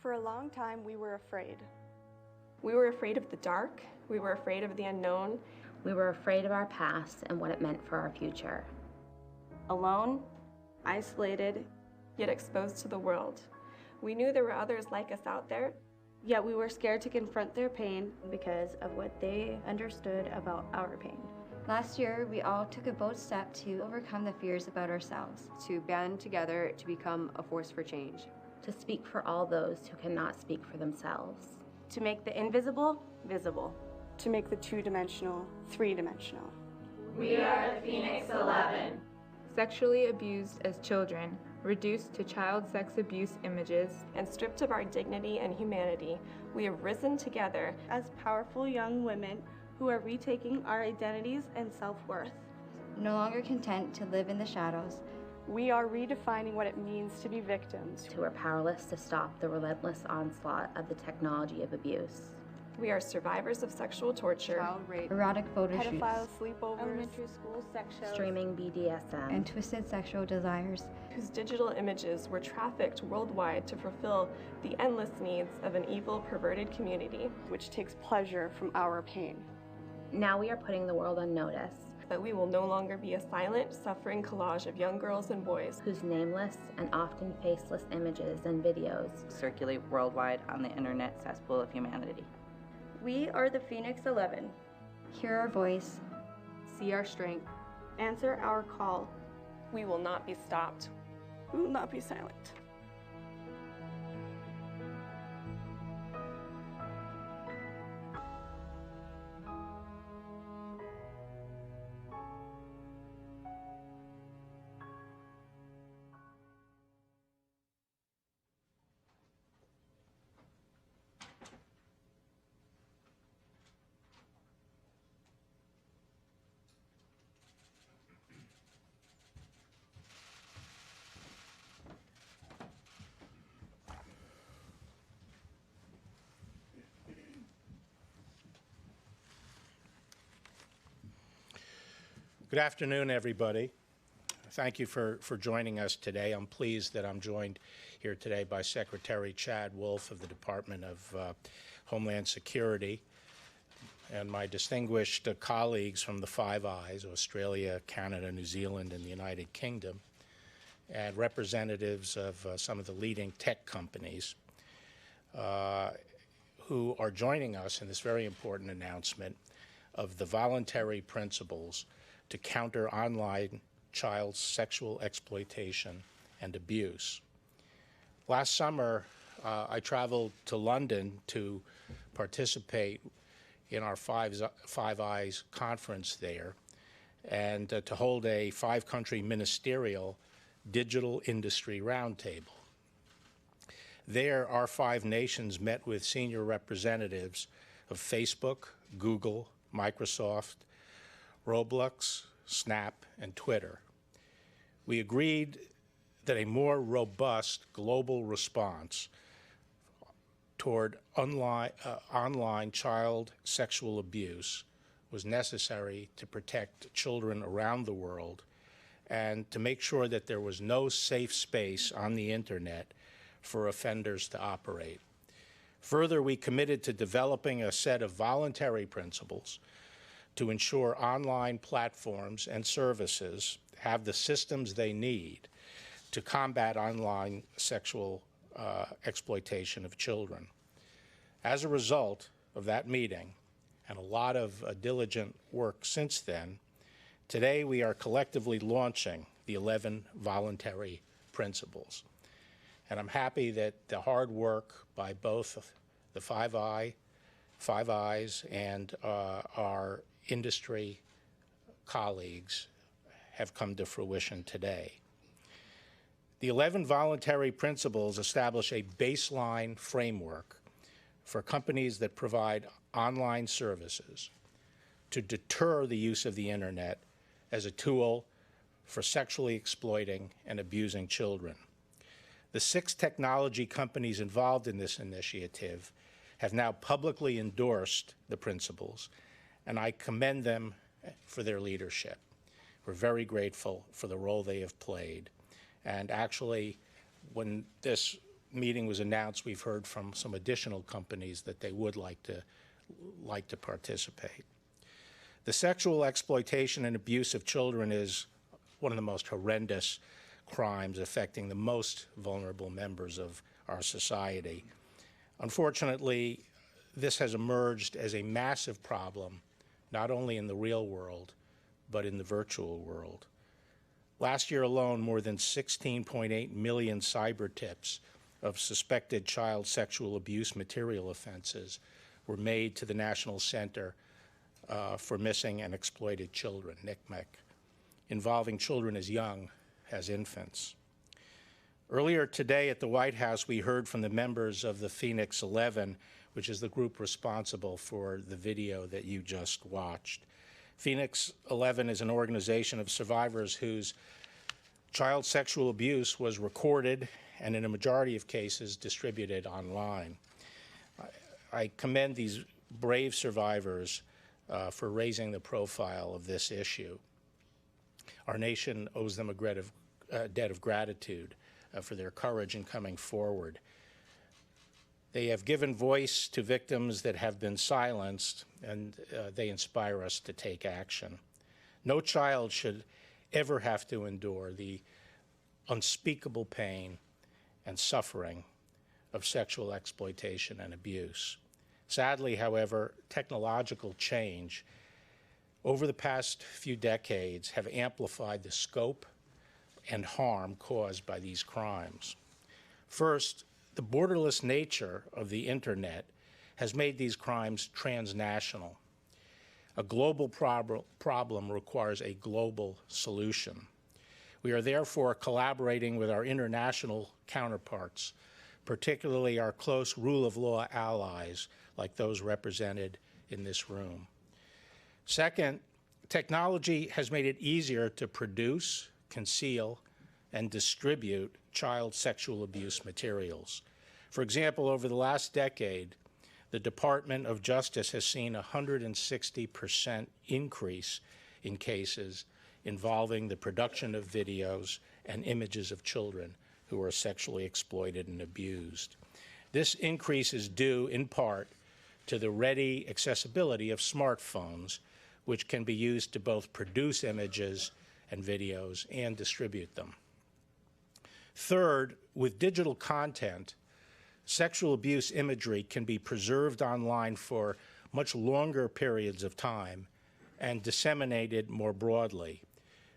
For a long time, we were afraid. We were afraid of the dark. We were afraid of the unknown. We were afraid of our past and what it meant for our future. Alone, isolated, yet exposed to the world. We knew there were others like us out there, yet we were scared to confront their pain because of what they understood about our pain. Last year, we all took a bold step to overcome the fears about ourselves. To band together to become a force for change. To speak for all those who cannot speak for themselves. To make the invisible visible. To make the two-dimensional three-dimensional. We are the Phoenix 11. Sexually abused as children, reduced to child sex abuse images, and stripped of our dignity and humanity, we have risen together as powerful young women who are retaking our identities and self-worth. No longer content to live in the shadows, we are redefining what it means to be victims. Who are powerless to stop the relentless onslaught of the technology of abuse. We are survivors of sexual torture, child rape, erotic photo shoots, pedophile sleepovers, elementary school sex shows, streaming BDSM, and twisted sexual desires, whose digital images were trafficked worldwide to fulfill the endless needs of an evil, perverted community, which takes pleasure from our pain. Now we are putting the world on notice that we will no longer be a silent, suffering collage of young girls and boys whose nameless and often faceless images and videos circulate worldwide on the internet cesspool of humanity. We are the Phoenix 11. Hear our voice. See our strength. Answer our call. We will not be stopped. We will not be silent. Good afternoon, everybody. Thank you for joining us today. I'm pleased that I'm joined here today by Secretary Chad Wolf of the Department of Homeland Security and my distinguished colleagues from the Five Eyes, Australia, Canada, New Zealand, and the United Kingdom, and representatives of some of the leading tech companies who are joining us in this very important announcement of the voluntary principles to counter online child sexual exploitation and abuse. Last summer, I traveled to London to participate in our Five Eyes conference there and to hold a 5-country ministerial digital industry roundtable. There, our 5 nations met with senior representatives of Facebook, Google, Microsoft, Roblox, Snap, and Twitter. We agreed that a more robust global response toward online child sexual abuse was necessary to protect children around the world and to make sure that there was no safe space on the internet for offenders to operate. Further, we committed to developing a set of voluntary principles to ensure online platforms and services have the systems they need to combat online sexual exploitation of children. As a result of that meeting and a lot of diligent work since then, today we are collectively launching the 11 voluntary principles. And I'm happy that the hard work by both the Five Eyes and our industry colleagues have come to fruition today. The 11 voluntary principles establish a baseline framework for companies that provide online services to deter the use of the internet as a tool for sexually exploiting and abusing children. The 6 technology companies involved in this initiative have now publicly endorsed the principles, and I commend them for their leadership. We're very grateful for the role they have played. And actually, when this meeting was announced, we've heard from some additional companies that they would like to participate. The sexual exploitation and abuse of children is one of the most horrendous crimes affecting the most vulnerable members of our society. Unfortunately, this has emerged as a massive problem, not only in the real world, but in the virtual world. Last year alone, more than 16.8 million cyber tips of suspected child sexual abuse material offenses were made to the National Center for Missing and Exploited Children, NCMEC, involving children as young as infants. Earlier today at the White House, we heard from the members of the Phoenix 11, which is the group responsible for the video that you just watched. Phoenix 11 is an organization of survivors whose child sexual abuse was recorded and, in a majority of cases, distributed online. I commend these brave survivors for raising the profile of this issue. Our nation owes them a debt of gratitude for their courage in coming forward. They have given voice to victims that have been silenced, and they inspire us to take action. No child should ever have to endure the unspeakable pain and suffering of sexual exploitation and abuse. Sadly, however, technological change over the past few decades have amplified the scope and harm caused by these crimes. First, the borderless nature of the internet has made these crimes transnational. A global problem requires a global solution. We are therefore collaborating with our international counterparts, particularly our close rule of law allies like those represented in this room. Second, technology has made it easier to produce, conceal, and distribute child sexual abuse materials. For example, over the last decade, the Department of Justice has seen a 160% increase in cases involving the production of videos and images of children who are sexually exploited and abused. This increase is due in part to the ready accessibility of smartphones, which can be used to both produce images and videos and distribute them. Third, with digital content, sexual abuse imagery can be preserved online for much longer periods of time and disseminated more broadly.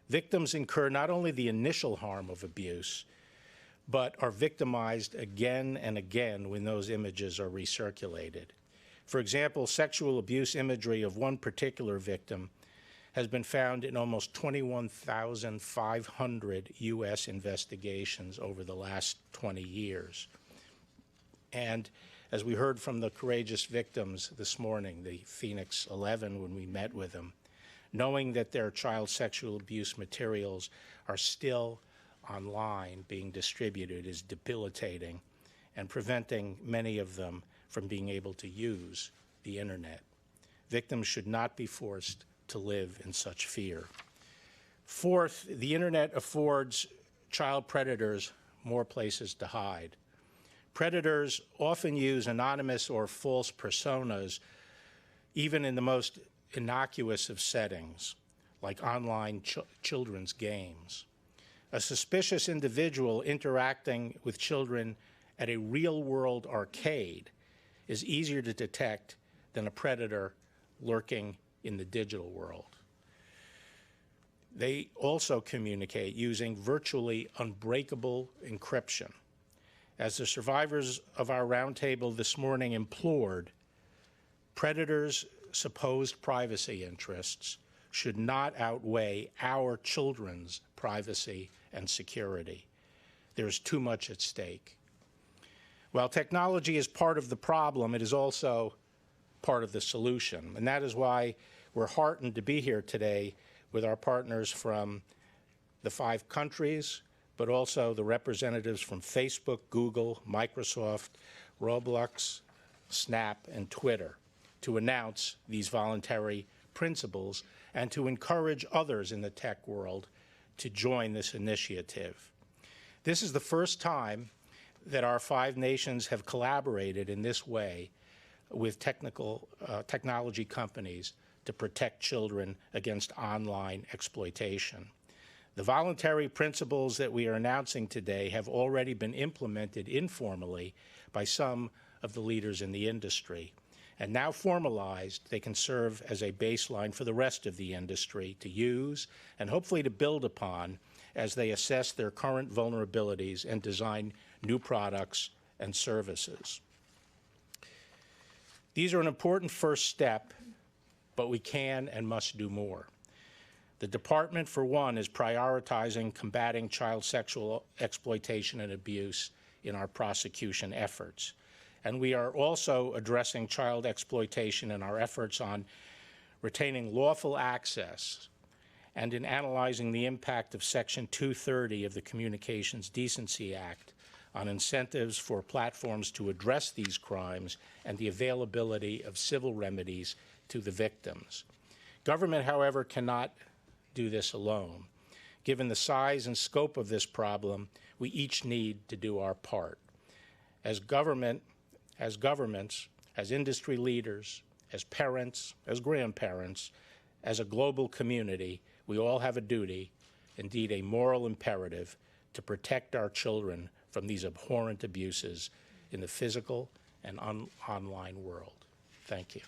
Victims incur not only the initial harm of abuse, but are victimized again and again when those images are recirculated. For example, sexual abuse imagery of one particular victim has been found in almost 21,500 U.S. investigations over the last 20 years. And as we heard from the courageous victims this morning, the Phoenix 11, when we met with them, knowing that their child sexual abuse materials are still online being distributed is debilitating and preventing many of them from being able to use the internet. Victims should not be forced to live in such fear. Fourth, the internet affords child predators more places to hide. Predators often use anonymous or false personas, even in the most innocuous of settings, like online children's games. A suspicious individual interacting with children at a real-world arcade is easier to detect than a predator lurking in the digital world. They also communicate using virtually unbreakable encryption. As the survivors of our roundtable this morning implored, predators' supposed privacy interests should not outweigh our children's privacy and security. There's too much at stake. While technology is part of the problem, it is also part of the solution. And that is why we're heartened to be here today with our partners from the 5 countries, but also the representatives from Facebook, Google, Microsoft, Roblox, Snap, and Twitter to announce these voluntary principles and to encourage others in the tech world to join this initiative. This is the first time that our 5 nations have collaborated in this way with technology companies to protect children against online exploitation. The voluntary principles that we are announcing today have already been implemented informally by some of the leaders in the industry. And now formalized, they can serve as a baseline for the rest of the industry to use and hopefully to build upon as they assess their current vulnerabilities and design new products and services. These are an important first step, but we can and must do more. The department, for one, is prioritizing combating child sexual exploitation and abuse in our prosecution efforts. And we are also addressing child exploitation in our efforts on retaining lawful access and in analyzing the impact of Section 230 of the Communications Decency Act on incentives for platforms to address these crimes and the availability of civil remedies to the victims. Government, however, cannot do this alone. Given the size and scope of this problem, we each need to do our part. As governments, as industry leaders, as parents, as grandparents, as a global community, we all have a duty, indeed a moral imperative, to protect our children from these abhorrent abuses in the physical and online world. Thank you.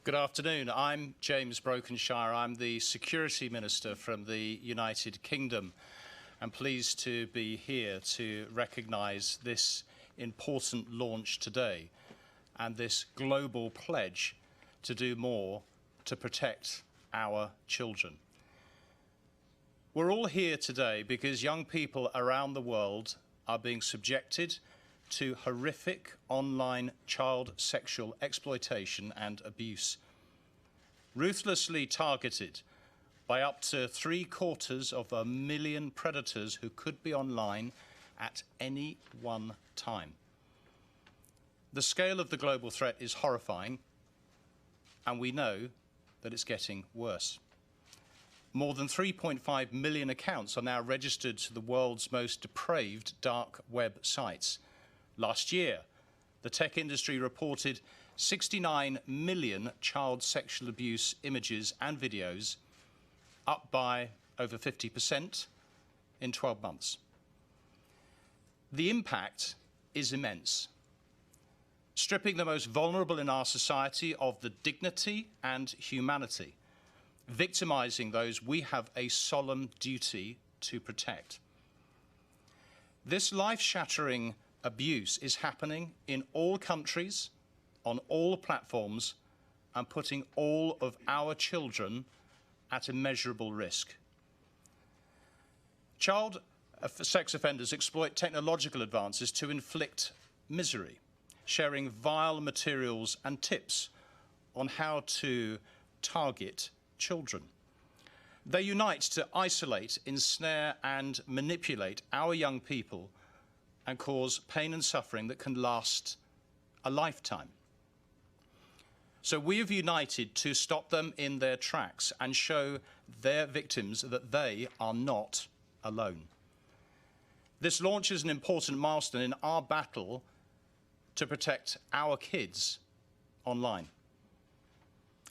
Good afternoon. I'm James Brokenshire. I'm the Security Minister from the United Kingdom. I'm pleased to be here to recognise this important launch today and this global pledge to do more to protect our children. We're all here today because young people around the world are being subjected to horrific online child sexual exploitation and abuse, ruthlessly targeted by up to 750,000 predators who could be online at any one time. The scale of the global threat is horrifying, and we know that it's getting worse. More than 3.5 million accounts are now registered to the world's most depraved dark web sites. Last year, the tech industry reported 69 million child sexual abuse images and videos, up by over 50% in 12 months. The impact is immense, stripping the most vulnerable in our society of the dignity and humanity, victimizing those we have a solemn duty to protect. This life-shattering abuse is happening in all countries, on all platforms, and putting all of our children at immeasurable risk. Child sex offenders exploit technological advances to inflict misery, sharing vile materials and tips on how to target children. They unite to isolate, ensnare, and manipulate our young people and cause pain and suffering that can last a lifetime. So we have united to stop them in their tracks and show their victims that they are not alone. This launch is an important milestone in our battle to protect our kids online.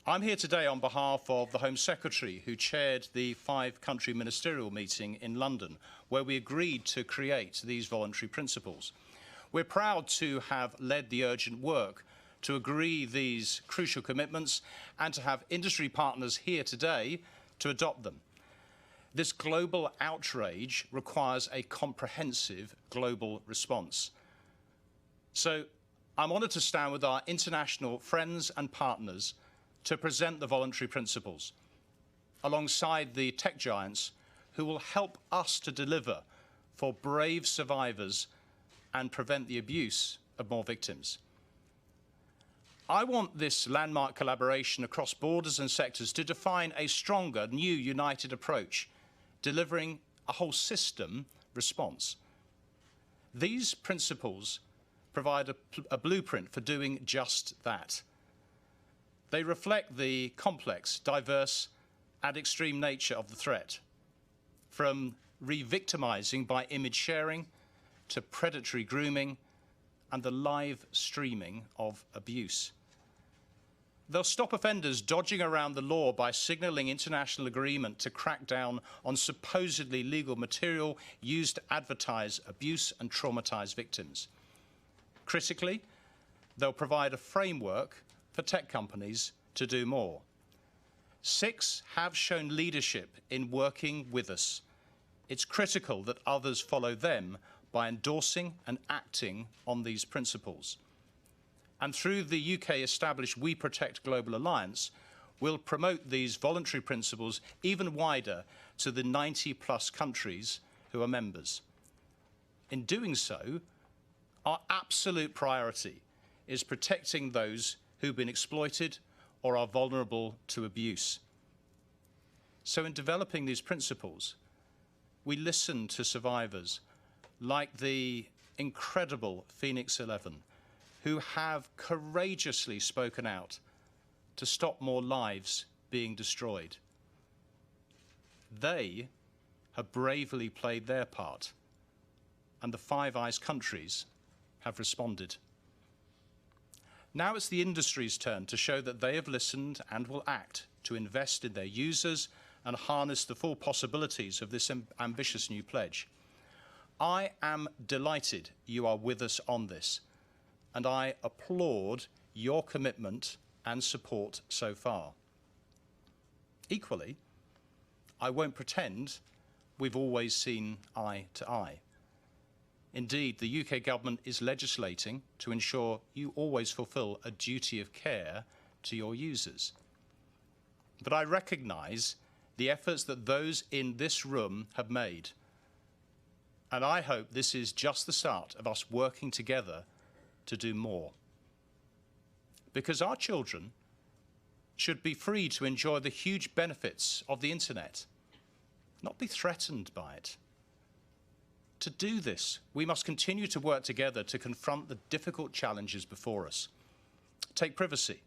I'm here today on behalf of the Home Secretary, who chaired the 5-country ministerial meeting in London, where we agreed to create these voluntary principles. We're proud to have led the urgent work to agree these crucial commitments and to have industry partners here today to adopt them. This global outrage requires a comprehensive global response. So I'm honoured to stand with our international friends and partners to present the voluntary principles, alongside the tech giants who will help us to deliver for brave survivors and prevent the abuse of more victims. I want this landmark collaboration across borders and sectors to define a stronger, new, united approach, delivering a whole system response. These principles provide a blueprint for doing just that. They reflect the complex, diverse, and extreme nature of the threat, from re-victimizing by image sharing to predatory grooming and the live streaming of abuse. They'll stop offenders dodging around the law by signaling international agreement to crack down on supposedly legal material used to advertise abuse and traumatise victims. Critically, they'll provide a framework for tech companies to do more. 6 have shown leadership in working with us. It's critical that others follow them by endorsing and acting on these principles. And through the UK established We Protect Global Alliance, we'll promote these voluntary principles even wider to the 90+ countries who are members. In doing so, our absolute priority is protecting those who've been exploited or are vulnerable to abuse. So in developing these principles, we listen to survivors like the incredible Phoenix 11, who have courageously spoken out to stop more lives being destroyed. They have bravely played their part, and the Five Eyes countries have responded. Now it's the industry's turn to show that they have listened and will act to invest in their users and harness the full possibilities of this ambitious new pledge. I am delighted you are with us on this, and I applaud your commitment and support so far. Equally, I won't pretend we've always seen eye to eye. Indeed, the UK government is legislating to ensure you always fulfil a duty of care to your users. But I recognise the efforts that those in this room have made, and I hope this is just the start of us working together to do more. Because our children should be free to enjoy the huge benefits of the internet, not be threatened by it. To do this, we must continue to work together to confront the difficult challenges before us. Take privacy,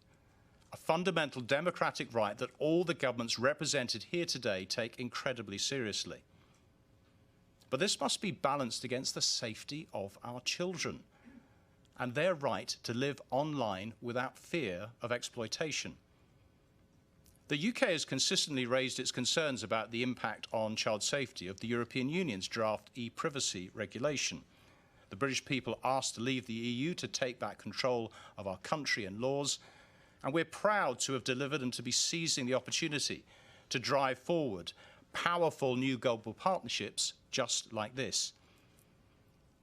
a fundamental democratic right that all the governments represented here today take incredibly seriously. But this must be balanced against the safety of our children and their right to live online without fear of exploitation. The UK has consistently raised its concerns about the impact on child safety of the European Union's draft e-privacy regulation. The British people asked to leave the EU to take back control of our country and laws, and we're proud to have delivered and to be seizing the opportunity to drive forward powerful new global partnerships just like this.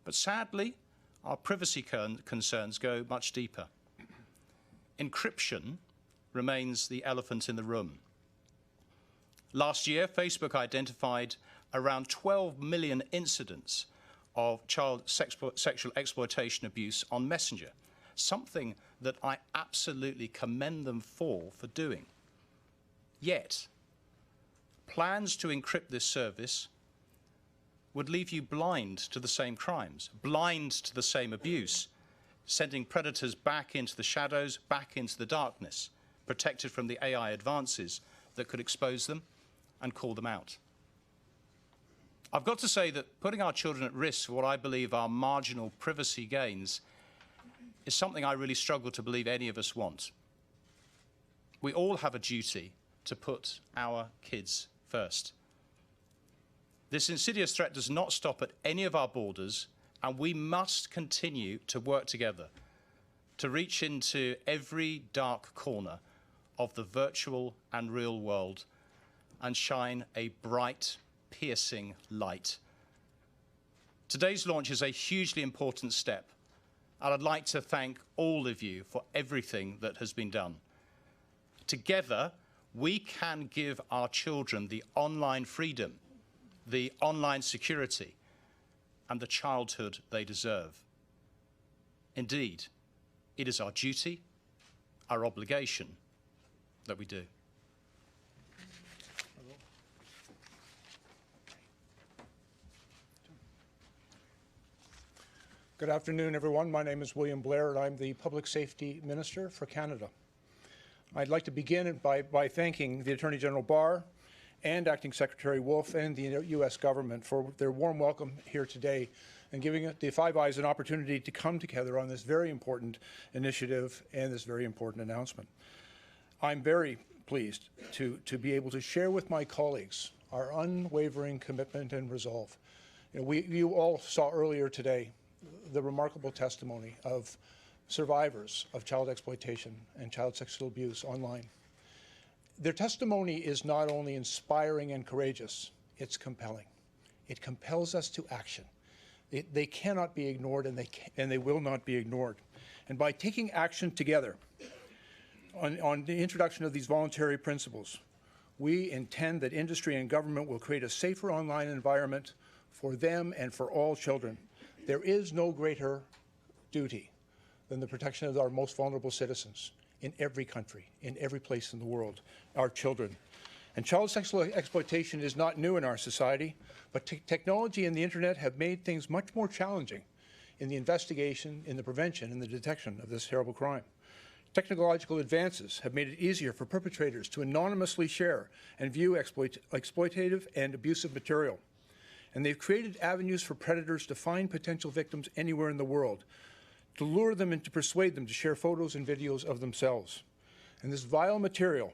But sadly, our privacy concerns go much deeper. Encryption remains the elephant in the room. Last year, Facebook identified around 12 million incidents of child sexual exploitation abuse on Messenger, something that I absolutely commend them for doing. Yet, plans to encrypt this service would leave you blind to the same crimes, blind to the same abuse, sending predators back into the shadows, back into the darkness, protected from the AI advances that could expose them and call them out. I've got to say that putting our children at risk for what I believe are marginal privacy gains is something I really struggle to believe any of us want. We all have a duty to put our kids first. This insidious threat does not stop at any of our borders, and we must continue to work together to reach into every dark corner of the virtual and real world and shine a bright, piercing light. Today's launch is a hugely important step, and I'd like to thank all of you for everything that has been done. Together, we can give our children the online freedom, the online security, and the childhood they deserve. Indeed, it is our duty, our obligation, that we do. Good afternoon, everyone. My name is William Blair, and I'm the Public Safety Minister for Canada. I'd like to begin by thanking the Attorney General Barr and Acting Secretary Wolf and the U.S. government for their warm welcome here today and giving the Five Eyes an opportunity to come together on this very important initiative and this very important announcement. I'm very pleased to be able to share with my colleagues our unwavering commitment and resolve. You all saw earlier today the remarkable testimony of survivors of child exploitation and child sexual abuse online. Their testimony is not only inspiring and courageous, it's compelling. It compels us to action. They cannot be ignored, and they will not be ignored. And by taking action together on the introduction of these voluntary principles, we intend that industry and government will create a safer online environment for them and for all children. There is no greater duty than the protection of our most vulnerable citizens in every country, in every place in the world, our children. And child sexual exploitation is not new in our society, but technology and the internet have made things much more challenging in the investigation, in the prevention, and the detection of this terrible crime. Technological advances have made it easier for perpetrators to anonymously share and view exploitative and abusive material. And they've created avenues for predators to find potential victims anywhere in the world, to lure them and to persuade them to share photos and videos of themselves. And this vile material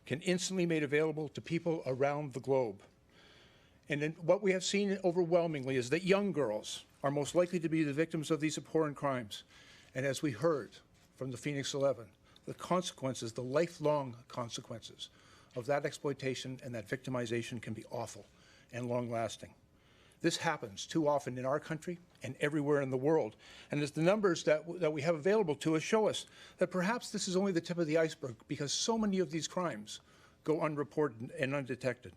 can instantly be made available to people around the globe. And then what we have seen overwhelmingly is that young girls are most likely to be the victims of these abhorrent crimes. And as we heard from the Phoenix 11, the consequences, the lifelong consequences of that exploitation and that victimization can be awful and long-lasting. This happens too often in our country and everywhere in the world. And as the numbers that we have available to us show us that perhaps this is only the tip of the iceberg because so many of these crimes go unreported and undetected.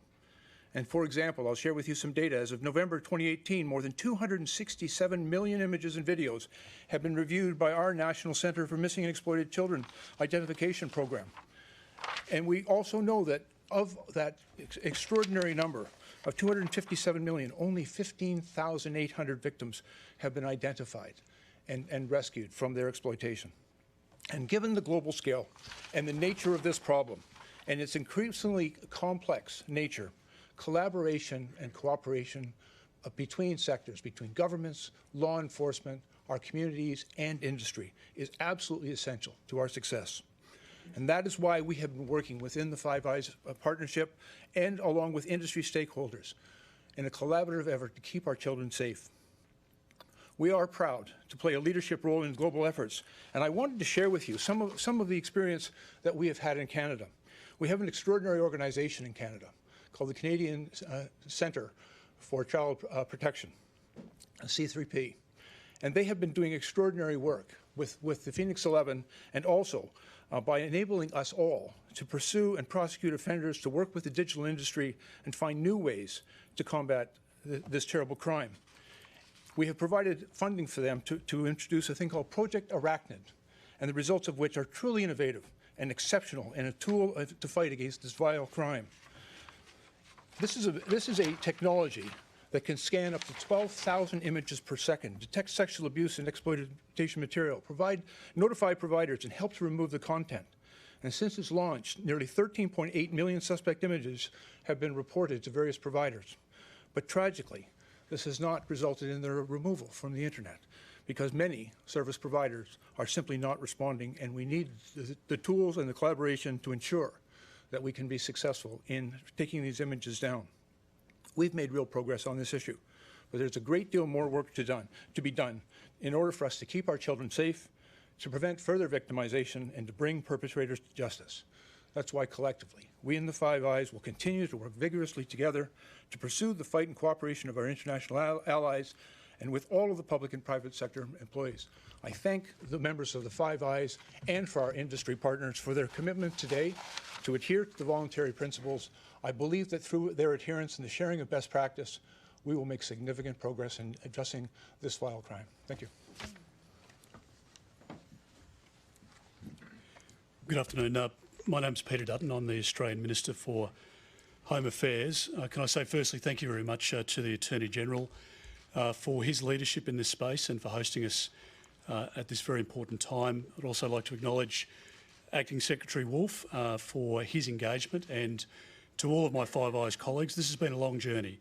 And for example, I'll share with you some data. As of November 2018, more than 267 million images and videos have been reviewed by our National Center for Missing and Exploited Children Identification Program. And we also know that of that extraordinary number of 257 million, only 15,800 victims have been identified and rescued from their exploitation. And given the global scale and the nature of this problem and its increasingly complex nature, collaboration and cooperation between sectors, between governments, law enforcement, our communities, and industry is absolutely essential to our success. And that is why we have been working within the Five Eyes partnership and along with industry stakeholders in a collaborative effort to keep our children safe. We are proud to play a leadership role in global efforts, and I wanted to share with you some of the experience that we have had in Canada. We have an extraordinary organization in Canada called the Canadian Centre for Child Protection, C3P, and they have been doing extraordinary work with the Phoenix 11 and also by enabling us all to pursue and prosecute offenders, to work with the digital industry and find new ways to combat this terrible crime. We have provided funding for them to introduce a thing called Project Arachnid, and the results of which are truly innovative and exceptional and a tool to fight against this vile crime. This is a technology that can scan up to 12,000 images per second, detect sexual abuse and exploitation material, notify providers, and help to remove the content. And since its launch, nearly 13.8 million suspect images have been reported to various providers. But tragically, this has not resulted in their removal from the internet because many service providers are simply not responding, and we need the tools and the collaboration to ensure that we can be successful in taking these images down. We've made real progress on this issue, but there's a great deal more work to be done in order for us to keep our children safe, to prevent further victimization, and to bring perpetrators to justice. That's why collectively, we in the Five Eyes will continue to work vigorously together to pursue the fight and cooperation of our international allies and with all of the public and private sector employees. I thank the members of the Five Eyes and for our industry partners for their commitment today to adhere to the voluntary principles. I believe that through their adherence and the sharing of best practice, we will make significant progress in addressing this vile crime. Thank you. Good afternoon. My name's Peter Dutton. I'm the Australian Minister for Home Affairs. Can I say firstly thank you very much to the Attorney General for his leadership in this space and for hosting us at this very important time. I'd also like to acknowledge Acting Secretary Wolf for his engagement, and to all of my Five Eyes colleagues. This has been a long journey,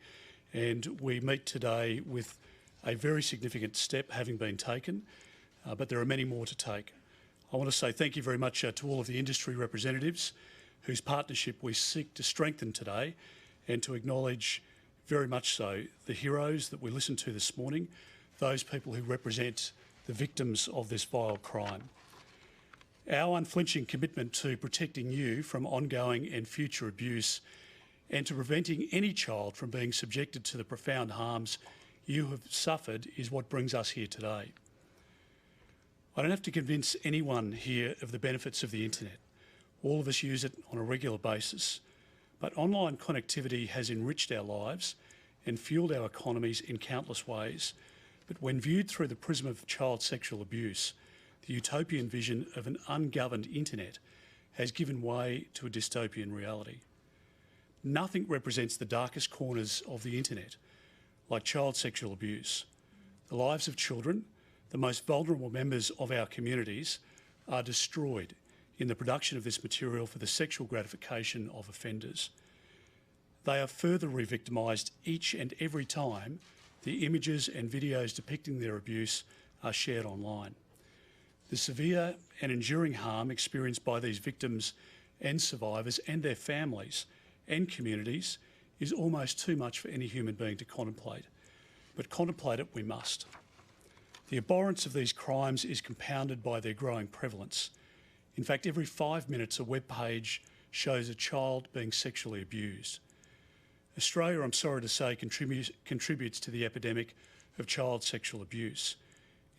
and we meet today with a very significant step having been taken, but there are many more to take. I want to say thank you very much to all of the industry representatives whose partnership we seek to strengthen today, and to acknowledge very much so the heroes that we listened to this morning, those people who represent the victims of this vile crime. Our unflinching commitment to protecting you from ongoing and future abuse, and to preventing any child from being subjected to the profound harms you have suffered, is what brings us here today. I don't have to convince anyone here of the benefits of the internet. All of us use it on a regular basis, but online connectivity has enriched our lives and fuelled our economies in countless ways. But when viewed through the prism of child sexual abuse, the utopian vision of an ungoverned internet has given way to a dystopian reality. Nothing represents the darkest corners of the internet like child sexual abuse. The lives of children, the most vulnerable members of our communities, are destroyed in the production of this material for the sexual gratification of offenders. They are further re-victimised each and every time the images and videos depicting their abuse are shared online. The severe and enduring harm experienced by these victims and survivors and their families and communities is almost too much for any human being to contemplate, but contemplate it we must. The abhorrence of these crimes is compounded by their growing prevalence. In fact, every 5 minutes a web page shows a child being sexually abused. Australia, I'm sorry to say, contributes to the epidemic of child sexual abuse.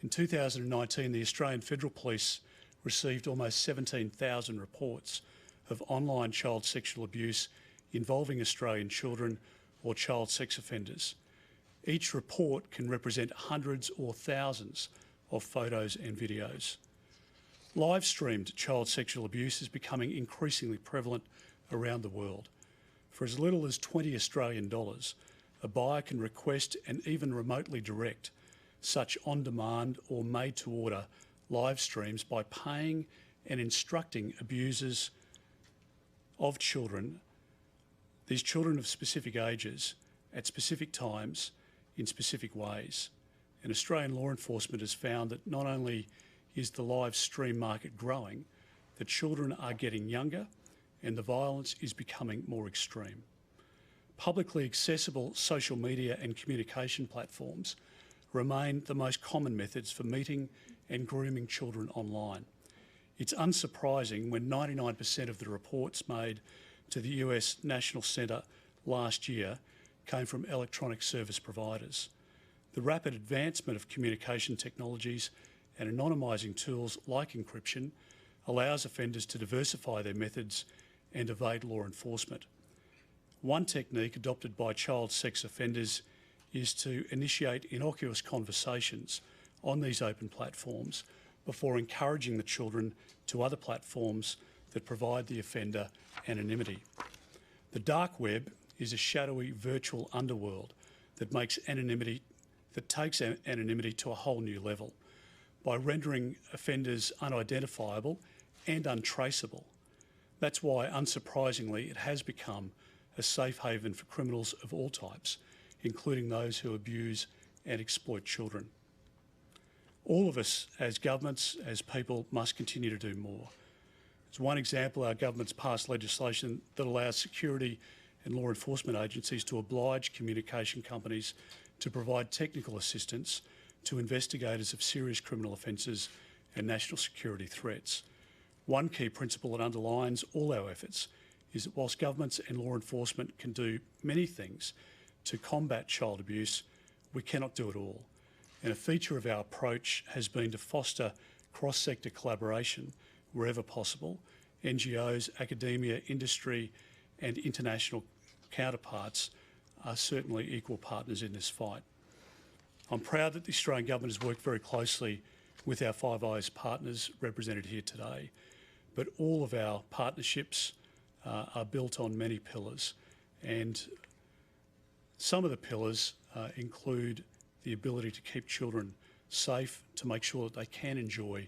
In 2019, the Australian Federal Police received almost 17,000 reports of online child sexual abuse involving Australian children or child sex offenders. Each report can represent hundreds or thousands of photos and videos. Live-streamed child sexual abuse is becoming increasingly prevalent around the world. For as little as $20 Australian, a buyer can request and even remotely direct such on-demand or made-to-order live streams by paying and instructing abusers of children, these children of specific ages, at specific times, in specific ways. And Australian law enforcement has found that not only is the live stream market growing, that children are getting younger and the violence is becoming more extreme. Publicly accessible social media and communication platforms remain the most common methods for meeting and grooming children online. It's unsurprising when 99% of the reports made to the US National Centre last year came from electronic service providers. The rapid advancement of communication technologies and anonymising tools like encryption allows offenders to diversify their methods and evade law enforcement. One technique adopted by child sex offenders is to initiate innocuous conversations on these open platforms before encouraging the children to other platforms that provide the offender anonymity. The dark web is a shadowy virtual underworld that takes anonymity to a whole new level by rendering offenders unidentifiable and untraceable. That's why, unsurprisingly, it has become a safe haven for criminals of all types, including those who abuse and exploit children. All of us, as governments, as people, must continue to do more. As one example, our government's passed legislation that allows security and law enforcement agencies to oblige communication companies to provide technical assistance to investigators of serious criminal offences and national security threats. One key principle that underlines all our efforts is that whilst governments and law enforcement can do many things to combat child abuse, we cannot do it all. And a feature of our approach has been to foster cross-sector collaboration wherever possible. NGOs, academia, industry and international counterparts are certainly equal partners in this fight. I'm proud that the Australian Government has worked very closely with our Five Eyes partners represented here today, but all of our partnerships are built on many pillars, and some of the pillars include the ability to keep children safe, to make sure that they can enjoy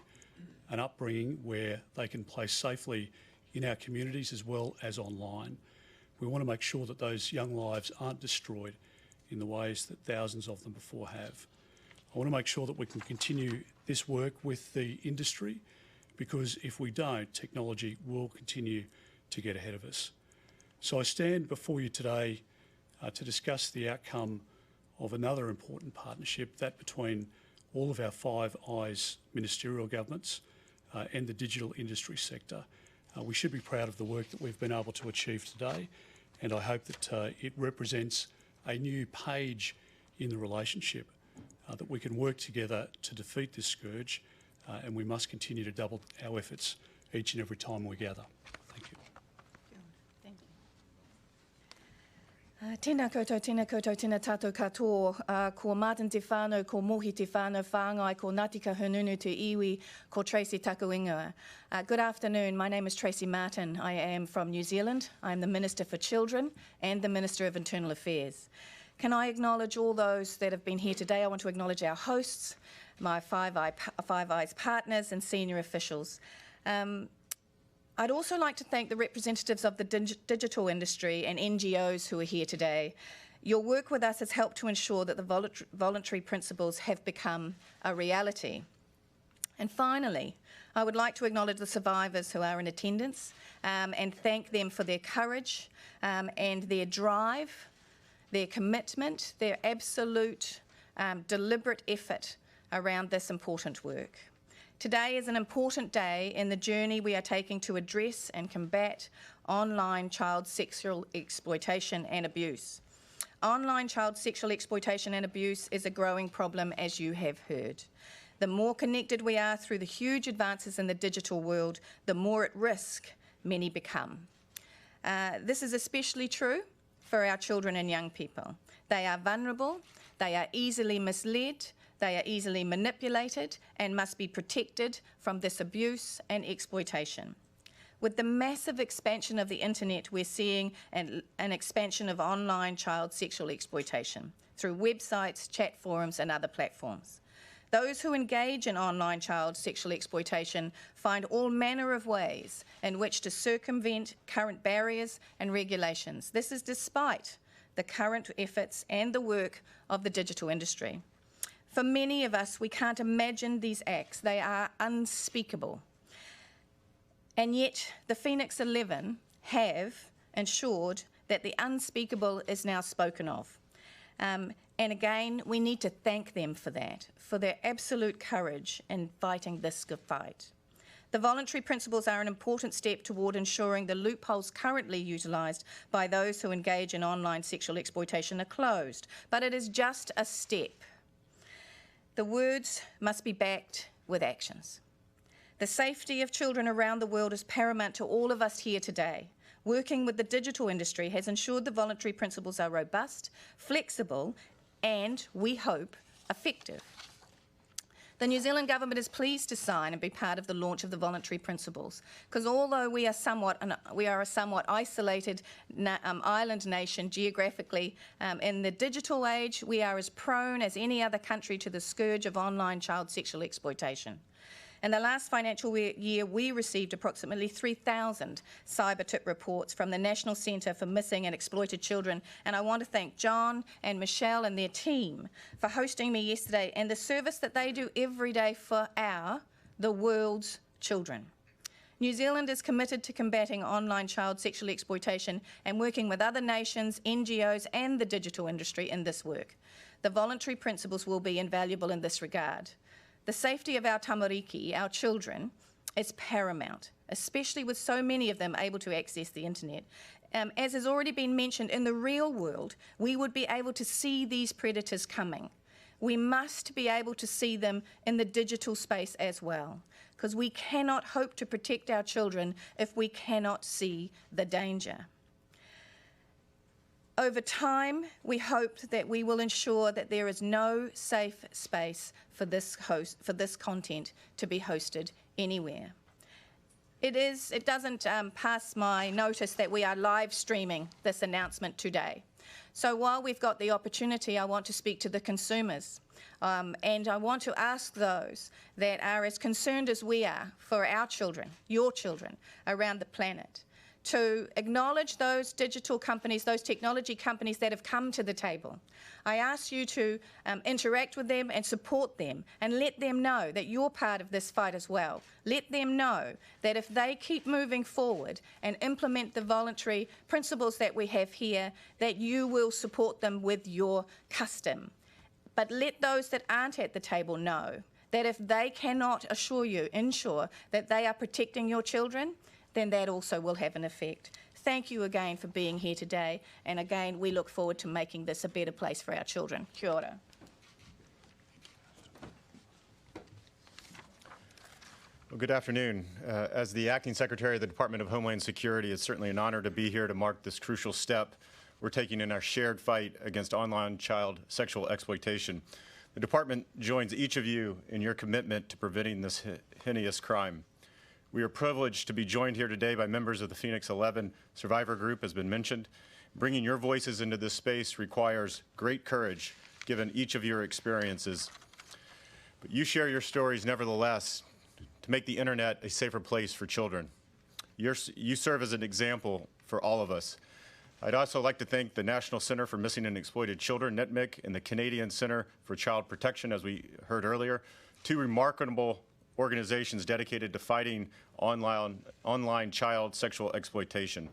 an upbringing where they can play safely in our communities as well as online. We want to make sure that those young lives aren't destroyed in the ways that thousands of them before have. I want to make sure that we can continue this work with the industry, because if we don't, technology will continue to get ahead of us. So I stand before you today to discuss the outcome of another important partnership, that between all of our Five Eyes ministerial governments and the digital industry sector. We should be proud of the work that we've been able to achieve today, and I hope that it represents a new page in the relationship, that we can work together to defeat this scourge, and we must continue to double our efforts each and every time we gather. Thank you. Tēnā koutou, tēnā tātou katoa, ko Martin te whānau, ko Mohi te whānau whāngai, ko Ngātika Hununu te iwi, ko Tracy Takuingoa. Good afternoon, my name is Tracy Martin. I am from New Zealand. I am the Minister for Children and the Minister of Internal Affairs. Can I acknowledge all those that have been here today? I want to acknowledge our hosts, my Five Eyes partners and senior officials. I'd also like to thank the representatives of the digital industry and NGOs who are here today. Your work with us has helped to ensure that the voluntary principles have become a reality. And finally, I would like to acknowledge the survivors who are in attendance and thank them for their courage and their drive, their commitment, their absolute deliberate effort around this important work. Today is an important day in the journey we are taking to address and combat online child sexual exploitation and abuse. Online child sexual exploitation and abuse is a growing problem, as you have heard. The more connected we are through the huge advances in the digital world, the more at risk many become. This is especially true for our children and young people. They are vulnerable, they are easily misled, they are easily manipulated and must be protected from this abuse and exploitation. With the massive expansion of the internet, we're seeing an expansion of online child sexual exploitation through websites, chat forums and other platforms. Those who engage in online child sexual exploitation find all manner of ways in which to circumvent current barriers and regulations. This is despite the current efforts and the work of the digital industry. For many of us, we can't imagine these acts. They are unspeakable. And yet, the Phoenix 11 have ensured that the unspeakable is now spoken of. And again, we need to thank them for that, for their absolute courage in fighting this good fight. The voluntary principles are an important step toward ensuring the loopholes currently utilised by those who engage in online sexual exploitation are closed, but it is just a step. The words must be backed with actions. The safety of children around the world is paramount to all of us here today. Working with the digital industry has ensured the voluntary principles are robust, flexible, and, we hope, effective. The New Zealand government is pleased to sign and be part of the launch of the voluntary principles, because although we are a somewhat isolated island nation geographically, in the digital age, we are as prone as any other country to the scourge of online child sexual exploitation. In the last financial year, we received approximately 3,000 cyber tip reports from the National Centre for Missing and Exploited Children, and I want to thank John and Michelle and their team for hosting me yesterday and the service that they do every day for the world's children. New Zealand is committed to combating online child sexual exploitation and working with other nations, NGOs and the digital industry in this work. The voluntary principles will be invaluable in this regard. The safety of our tamariki, our children, is paramount, especially with so many of them able to access the internet. As has already been mentioned, in the real world, we would be able to see these predators coming. We must be able to see them in the digital space as well, because we cannot hope to protect our children if we cannot see the danger. Over time, we hope that we will ensure that there is no safe space for this content to be hosted anywhere. It doesn't pass my notice that we are live streaming this announcement today. So while we've got the opportunity, I want to speak to the consumers. And I want to ask those that are as concerned as we are for our children, your children, around the planet, to acknowledge those digital companies, those technology companies that have come to the table. I ask you to interact with them and support them and let them know that you're part of this fight as well. Let them know that if they keep moving forward and implement the voluntary principles that we have here, that you will support them with your custom. But let those that aren't at the table know that if they cannot ensure that they are protecting your children, then that also will have an effect. Thank you again for being here today, and again, we look forward to making this a better place for our children. Kia ora. Well, good afternoon. As the Acting Secretary of the Department of Homeland Security, it's certainly an honor to be here to mark this crucial step we're taking in our shared fight against online child sexual exploitation. The Department joins each of you in your commitment to preventing this heinous crime. We are privileged to be joined here today by members of the Phoenix 11 Survivor Group, as been mentioned. Bringing your voices into this space requires great courage, given each of your experiences. But you share your stories nevertheless to make the internet a safer place for children. You serve as an example for all of us. I'd also like to thank the National Center for Missing and Exploited Children, NCMEC, and the Canadian Center for Child Protection, as we heard earlier, two remarkable organizations dedicated to fighting online child sexual exploitation.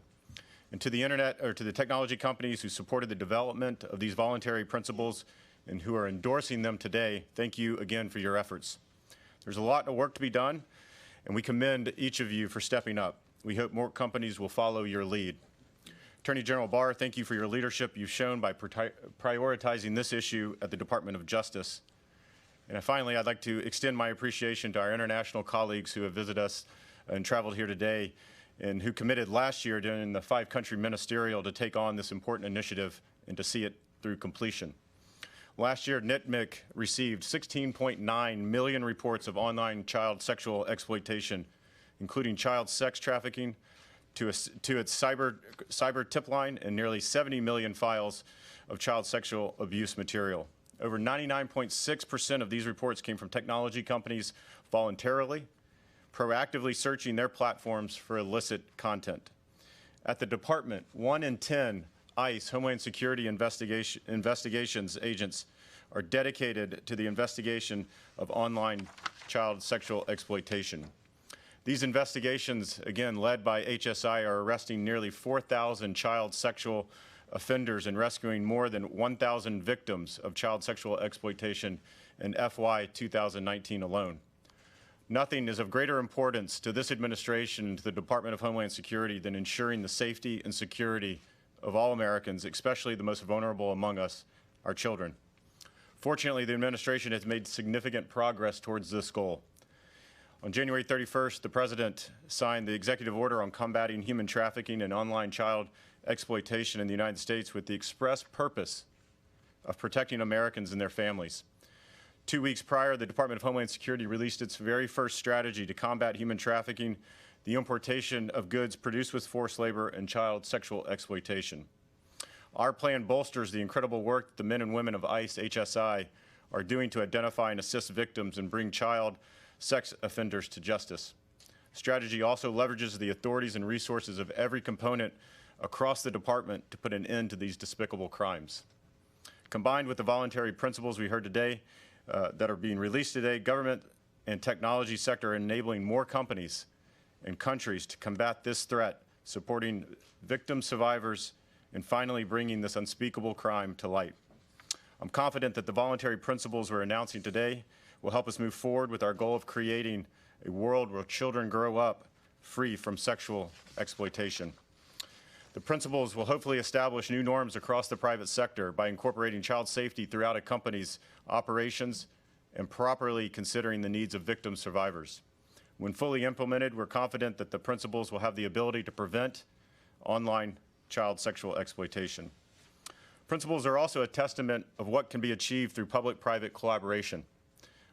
And to the technology companies who supported the development of these voluntary principles and who are endorsing them today, thank you again for your efforts. There's a lot of work to be done, and we commend each of you for stepping up. We hope more companies will follow your lead. Attorney General Barr, thank you for your leadership you've shown by prioritizing this issue at the Department of Justice. And finally, I'd like to extend my appreciation to our international colleagues who have visited us and traveled here today and who committed last year during the 5-country ministerial to take on this important initiative and to see it through completion. Last year, NCMEC received 16.9 million reports of online child sexual exploitation, including child sex trafficking, to its cyber tip line, and nearly 70 million files of child sexual abuse material. Over 99.6% of these reports came from technology companies voluntarily, proactively searching their platforms for illicit content. At the department, 1 in 10 ICE, Homeland Security investigations agents, are dedicated to the investigation of online child sexual exploitation. These investigations, again led by HSI, are arresting nearly 4,000 child sexual offenders and rescuing more than 1,000 victims of child sexual exploitation in FY 2019 alone. Nothing is of greater importance to this administration and to the Department of Homeland Security than ensuring the safety and security of all Americans, especially the most vulnerable among us, our children. Fortunately, the administration has made significant progress towards this goal. On January 31st, the President signed the executive order on combating human trafficking and online child exploitation in the United States with the express purpose of protecting Americans and their families. 2 weeks prior, the Department of Homeland Security released its very first strategy to combat human trafficking, the importation of goods produced with forced labor, and child sexual exploitation. Our plan bolsters the incredible work that the men and women of ICE HSI are doing to identify and assist victims and bring child sex offenders to justice. Strategy also leverages the authorities and resources of every component across the department to put an end to these despicable crimes. Combined with the voluntary principles we heard today that are being released today, government and technology sector are enabling more companies and countries to combat this threat, supporting victim survivors, and finally bringing this unspeakable crime to light. I'm confident that the voluntary principles we're announcing today will help us move forward with our goal of creating a world where children grow up free from sexual exploitation. The principles will hopefully establish new norms across the private sector by incorporating child safety throughout a company's operations and properly considering the needs of victim survivors. When fully implemented, we're confident that the principles will have the ability to prevent online child sexual exploitation. Principles are also a testament of what can be achieved through public-private collaboration.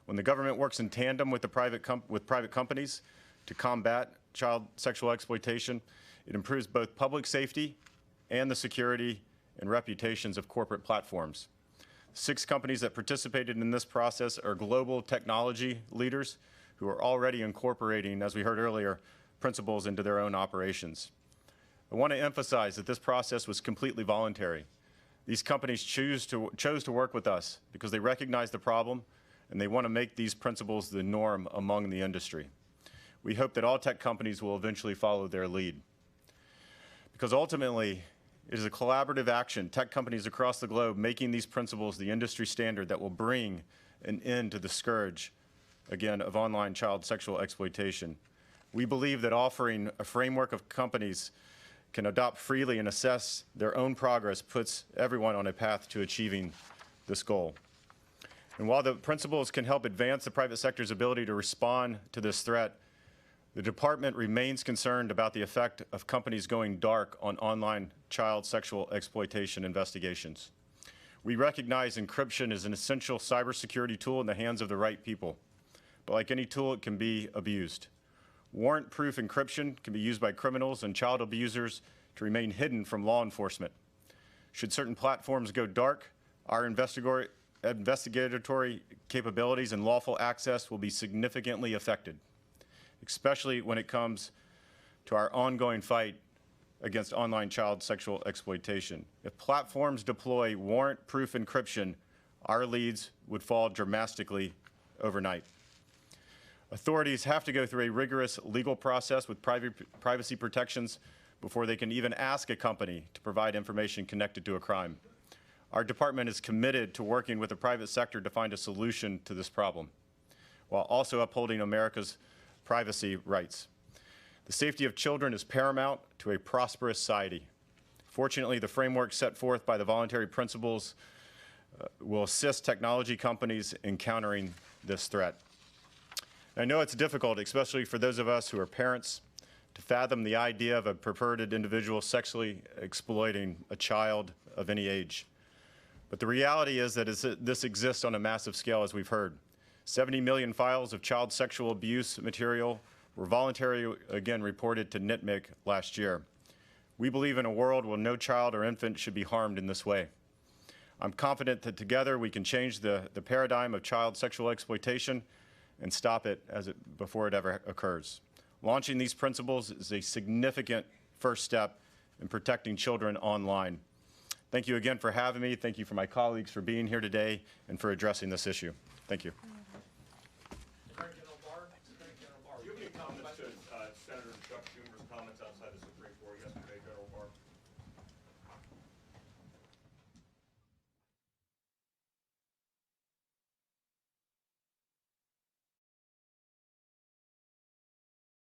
When the government works in tandem with private companies to combat child sexual exploitation, it improves both public safety and the security and reputations of corporate platforms. 6 companies that participated in this process are global technology leaders who are already incorporating, as we heard earlier, principles into their own operations. I want to emphasize that this process was completely voluntary. These companies chose to work with us because they recognize the problem and they want to make these principles the norm among the industry. We hope that all tech companies will eventually follow their lead. Because ultimately, it is a collaborative action, tech companies across the globe making these principles the industry standard that will bring an end to the scourge, again, of online child sexual exploitation. We believe that offering a framework of companies can adopt freely and assess their own progress puts everyone on a path to achieving this goal. And while the principles can help advance the private sector's ability to respond to this threat, the department remains concerned about the effect of companies going dark on online child sexual exploitation investigations. We recognize encryption is an essential cybersecurity tool in the hands of the right people. But like any tool, it can be abused. Warrant-proof encryption can be used by criminals and child abusers to remain hidden from law enforcement. Should certain platforms go dark, our investigatory capabilities and lawful access will be significantly affected, especially when it comes to our ongoing fight against online child sexual exploitation. If platforms deploy warrant-proof encryption, our leads would fall dramatically overnight. Authorities have to go through a rigorous legal process with privacy protections before they can even ask a company to provide information connected to a crime. Our department is committed to working with the private sector to find a solution to this problem, while also upholding America's privacy rights. The safety of children is paramount to a prosperous society. Fortunately, the framework set forth by the voluntary principles will assist technology companies in countering this threat. I know it's difficult, especially for those of us who are parents, to fathom the idea of a perverted individual sexually exploiting a child of any age. But the reality is that this exists on a massive scale, as we've heard. 70 million files of child sexual abuse material were voluntarily, again, reported to NITMIC last year. We believe in a world where no child or infant should be harmed in this way. I'm confident that together we can change the paradigm of child sexual exploitation and stop it before it ever occurs. Launching these principles is a significant first step in protecting children online. Thank you again for having me. Thank you for my colleagues for being here today and for addressing this issue. Thank you. Attorney General Barr, do you have any comments to Senator Chuck Schumer's comments outside the Supreme Court yesterday, General Barr?